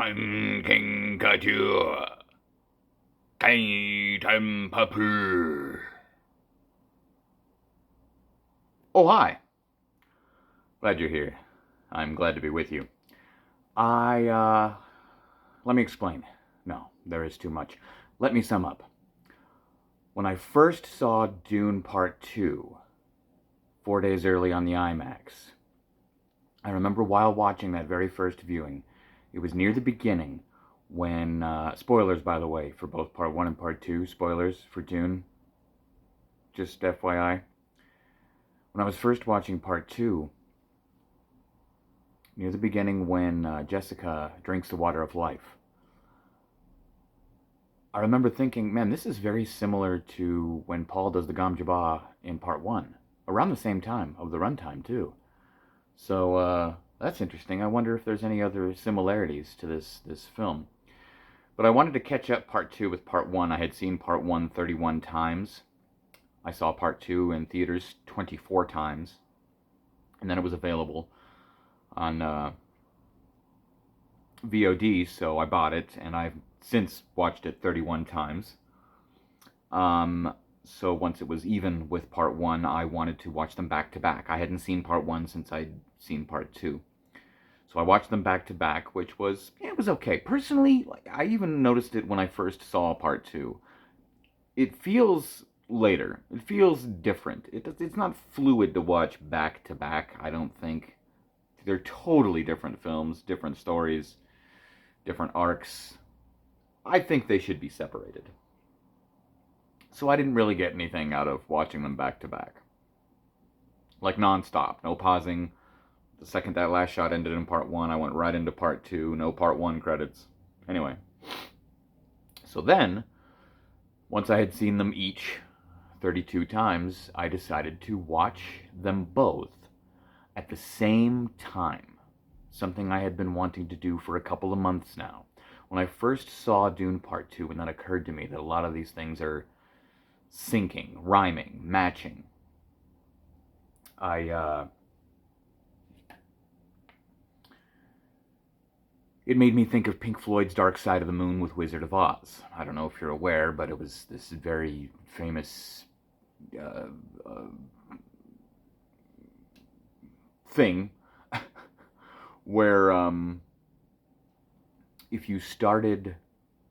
Caricature. Paper. Oh, hi. Glad you're here. I'm glad to be with you. Let me explain. No, there is too much. Let me sum up. When I first saw Dune Part 2, 4 days early on the IMAX, I remember while watching that very first viewing, it was near the beginning when, spoilers by the way, for both Part 1 and Part 2, spoilers for Dune, just FYI. When I was first watching Part 2, near the beginning when Jessica drinks the water of life, I remember thinking, man, this is very similar to when Paul does the Gom Jabbar in Part 1, around the same time of the runtime, too. So, that's interesting. I wonder if there's any other similarities to this film. But I wanted to catch up Part 2 with Part 1. I had seen Part 1 31 times. I saw Part 2 in theaters 24 times. And then it was available on VOD, so I bought it, and I've since watched it 31 times. So once it was even with Part 1, I wanted to watch them back to back. I hadn't seen Part 1 since I'd seen Part 2. So I watched them back to back, which was, yeah, it was okay. Personally, I even noticed it when I first saw Part 2. It feels later. It feels different. It's not fluid to watch back to back, I don't think. They're totally different films, different stories, different arcs. I think they should be separated. So I didn't really get anything out of watching them back to back. Like non-stop, no pausing. The second that last shot ended in Part 1, I went right into Part 2, no Part 1 credits. Anyway. So then, once I had seen them each 32 times, I decided to watch them both at the same time. Something I had been wanting to do for a couple of months now. When I first saw Dune Part 2, and that occurred to me that a lot of these things are syncing, rhyming, matching, it made me think of Pink Floyd's Dark Side of the Moon with Wizard of Oz. I don't know if you're aware, but it was this very famous thing where if you started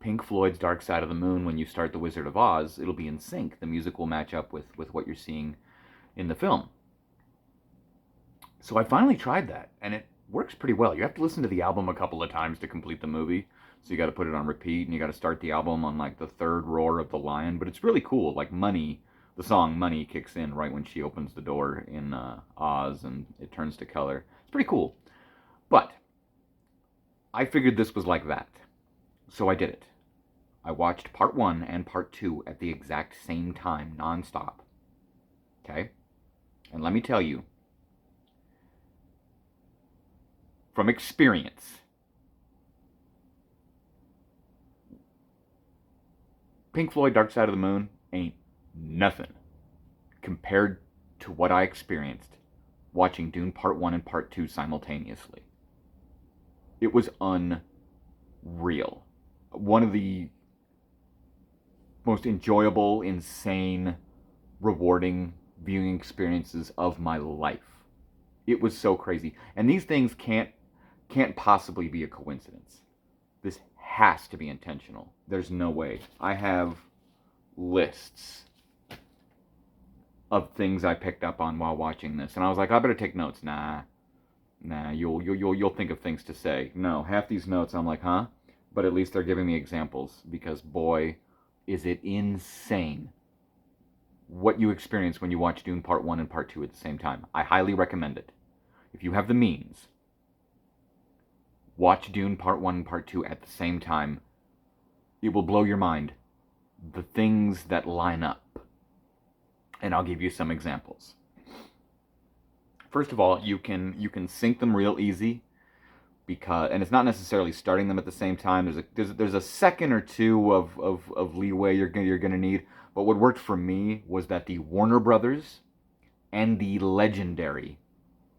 Pink Floyd's Dark Side of the Moon when you start The Wizard of Oz, it'll be in sync. The music will match up with what you're seeing in the film. So I finally tried that, and it works pretty well. You have to listen to the album a couple of times to complete the movie. So you got to put it on repeat, and you got to start the album on like the third roar of the lion. But it's really cool. Like Money, the song Money kicks in right when she opens the door in Oz, and it turns to color. It's pretty cool. But I figured this was like that. So I did it. I watched Part 1 and Part 2 at the exact same time, non-stop. Okay? And let me tell you, from experience, Pink Floyd Dark Side of the Moon ain't nothing compared to what I experienced watching Dune Part 1 and Part 2 simultaneously. It was unreal. One of the most enjoyable, insane, rewarding viewing experiences of my life. It was so crazy. And these things can't possibly be a coincidence. This has to be intentional. There's no way. I have lists of things I picked up on while watching this, and I was like, I better take notes. Nah, you'll think of things to say. No, half these notes I'm like, huh? But at least they're giving me examples, because boy, is it insane what you experience when you watch Dune Part 1 and Part 2 at the same time. I highly recommend it. If you have the means, watch Dune Part 1 and Part 2 at the same time. It will blow your mind. The things that line up. And I'll give you some examples. First of all, you can sync them real easy, because, and it's not necessarily starting them at the same time. There's a second or two of leeway you're gonna need. But what worked for me was that the Warner Brothers and the Legendary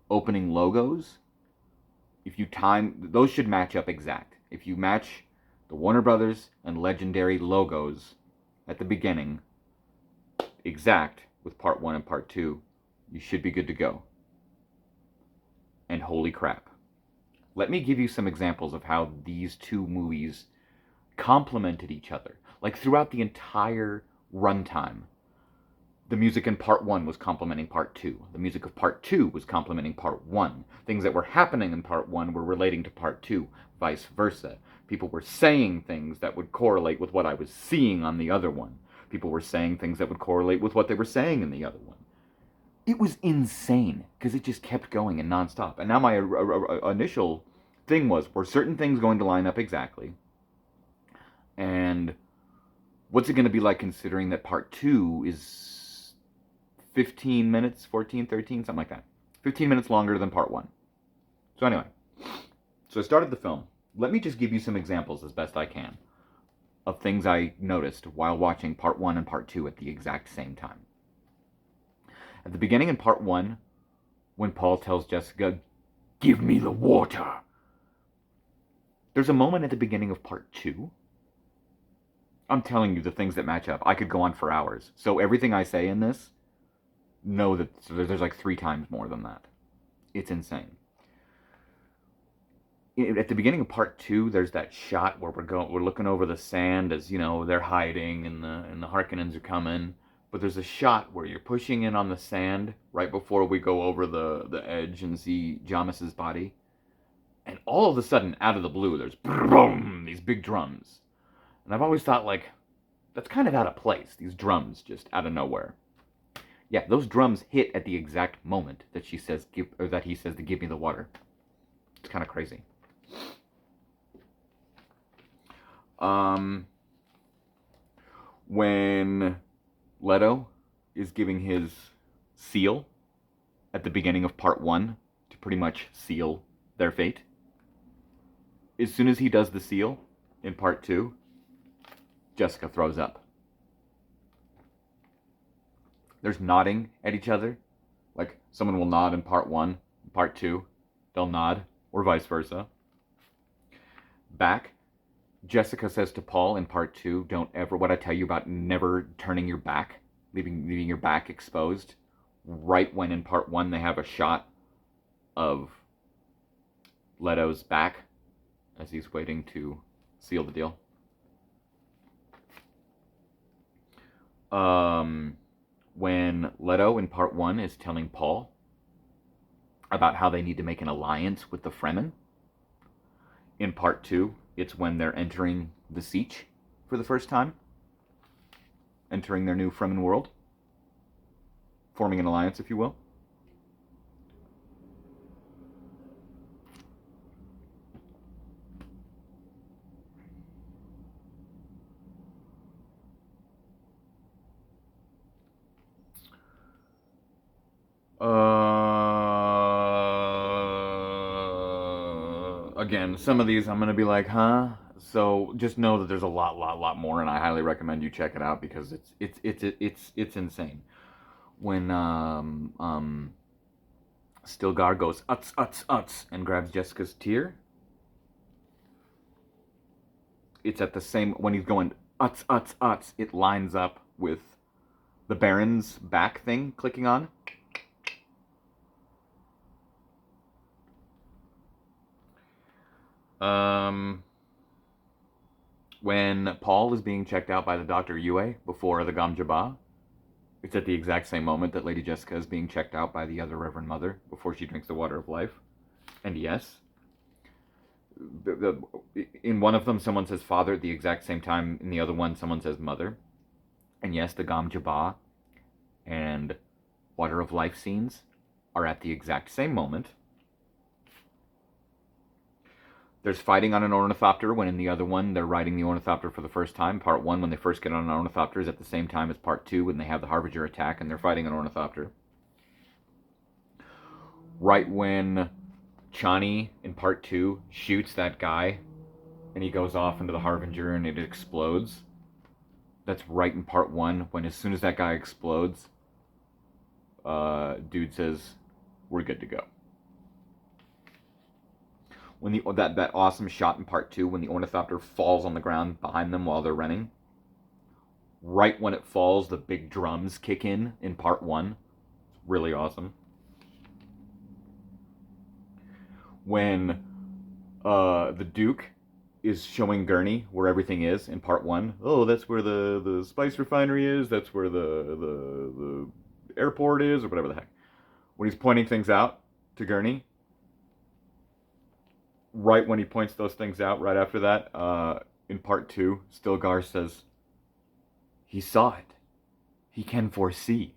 opening logos, if you time, those should match up exact. If you match the Warner Brothers and Legendary logos at the beginning exact with part 1 and part 2, you should be good to go. And holy crap. Let me give you some examples of how these two movies complemented each other. Like throughout the entire runtime, the music in part 1 was complementing part 2. The music of part 2 was complementing part 1. Things that were happening in part 1 were relating to part 2, vice versa. People were saying things that would correlate with what I was seeing on the other one. People were saying things that would correlate with what they were saying in the other one. It was insane, because it just kept going and nonstop. And now my initial thing was, were certain things going to line up exactly? And what's it going to be like considering that part 2 is 15 minutes, 14, 13, something like that. 15 minutes longer than part 1. So anyway, so I started the film. Let me just give you some examples as best I can of things I noticed while watching part 1 and part 2 at the exact same time. At the beginning in part 1, when Paul tells Jessica, "Give me the water," there's a moment at the beginning of part 2. I'm telling you the things that match up. I could go on for hours. So everything I say in this, know that there's like 3 times more than that. It's insane. At the beginning of part 2, there's that shot where we're looking over the sand as, they're hiding and the Harkonnens are coming. But there's a shot where you're pushing in on the sand right before we go over the edge and see Jamas's body. And all of a sudden, out of the blue, there's boom, these big drums. And I've always thought, like, that's kind of out of place, these drums just out of nowhere. Yeah, those drums hit at the exact moment that he says to give me the water. It's kind of crazy. When Leto is giving his seal at the beginning of part 1 to pretty much seal their fate, as soon as he does the seal in part 2, Jessica throws up. There's nodding at each other. Like, someone will nod in part 1, in part 2, they'll nod, or vice versa. Back, Jessica says to Paul in part 2, don't ever, what I tell you about never turning your back, leaving your back exposed. Right when in part 1 they have a shot of Leto's back as he's waiting to seal the deal. When Leto in part 1 is telling Paul about how they need to make an alliance with the Fremen, in part 2, it's when they're entering the Siege for the first time, entering their new Fremen world, forming an alliance, if you will. Again, some of these I'm gonna be like, huh? So just know that there's a lot more, and I highly recommend you check it out because it's insane. When Stilgar goes uts and grabs Jessica's tear, it's at the same when he's going uts. It lines up with the Baron's back thing clicking on. When Paul is being checked out by the Dr. Yue before the Gom Jabbar, it's at the exact same moment that Lady Jessica is being checked out by the other Reverend Mother before she drinks the water of life. And yes, in one of them someone says father at the exact same time, in the other one someone says mother. And yes, the Gom Jabbar and water of life scenes are at the exact same moment. There's fighting on an ornithopter when in the other one they're riding the ornithopter for the first time. Part 1, when they first get on an ornithopter, is at the same time as part 2 when they have the Harbinger attack and they're fighting an ornithopter. Right when Chani in part 2 shoots that guy and he goes off into the Harbinger and it explodes. That's right in part 1 when as soon as that guy explodes, dude says, we're good to go. When that awesome shot in part two when the ornithopter falls on the ground behind them while they're running. Right when it falls, the big drums kick in part one. It's really awesome. When the Duke is showing Gurney where everything is in part one. Oh, that's where the spice refinery is. That's where the airport is, or whatever the heck. When he's pointing things out to Gurney, right when he points those things out, right after that, in part two, Stilgar says, "He saw it. He can foresee."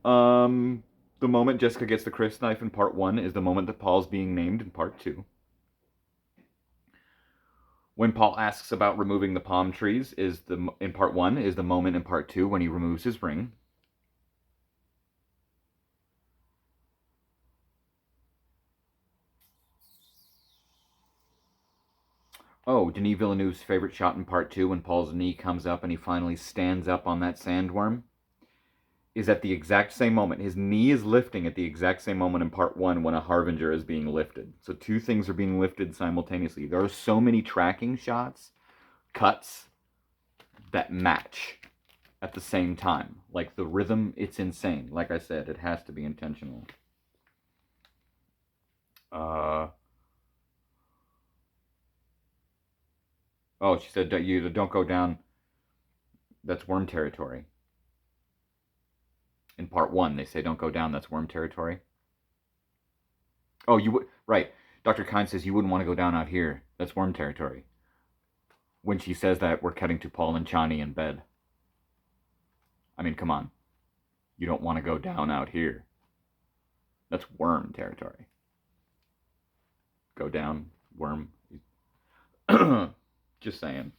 The moment Jessica gets the Chris knife in part one is the moment that Paul's being named in part two. When Paul asks about removing the palm trees in part one is the moment in part two when he removes his ring. Oh, Denis Villeneuve's favorite shot in part two when Paul's knee comes up and he finally stands up on that sandworm is at the exact same moment. His knee is lifting at the exact same moment in part one when a Harbinger is being lifted. So two things are being lifted simultaneously. There are so many tracking shots, cuts, that match at the same time. Like the rhythm, it's insane. Like I said, it has to be intentional. Oh, she said, you don't go down. That's worm territory. In part one, they say, don't go down. That's worm territory. Oh, you would. Right. Dr. Kine says, you wouldn't want to go down out here. That's worm territory. When she says that, we're cutting to Paul and Chani in bed. I mean, come on. You don't want to go down out here. That's worm territory. Go down, worm. Just saying.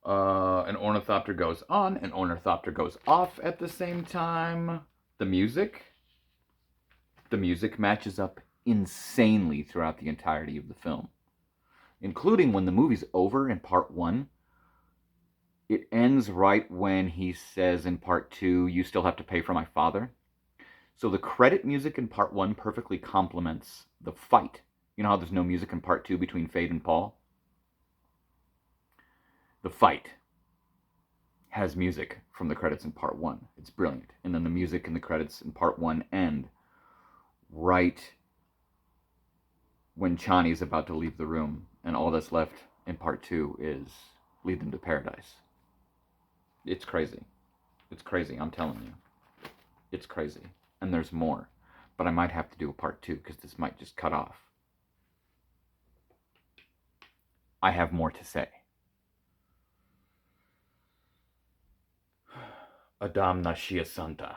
An ornithopter goes on, an ornithopter goes off at the same time. The music matches up insanely throughout the entirety of the film, including when the movie's over in part one. It ends right when he says in part two, "You still have to pay for my father." So the credit music in part one perfectly complements the fight. You know how there's no music in part two between Fade and Paul? The fight has music from the credits in part one. It's brilliant. And then the music and the credits in part one end right when Chani's about to leave the room, and all that's left in part two is Lead Them to Paradise. It's crazy. It's crazy, I'm telling you. It's crazy. And there's more. But I might have to do a part two because this might just cut off. I have more to say. Adam Nashia Santa.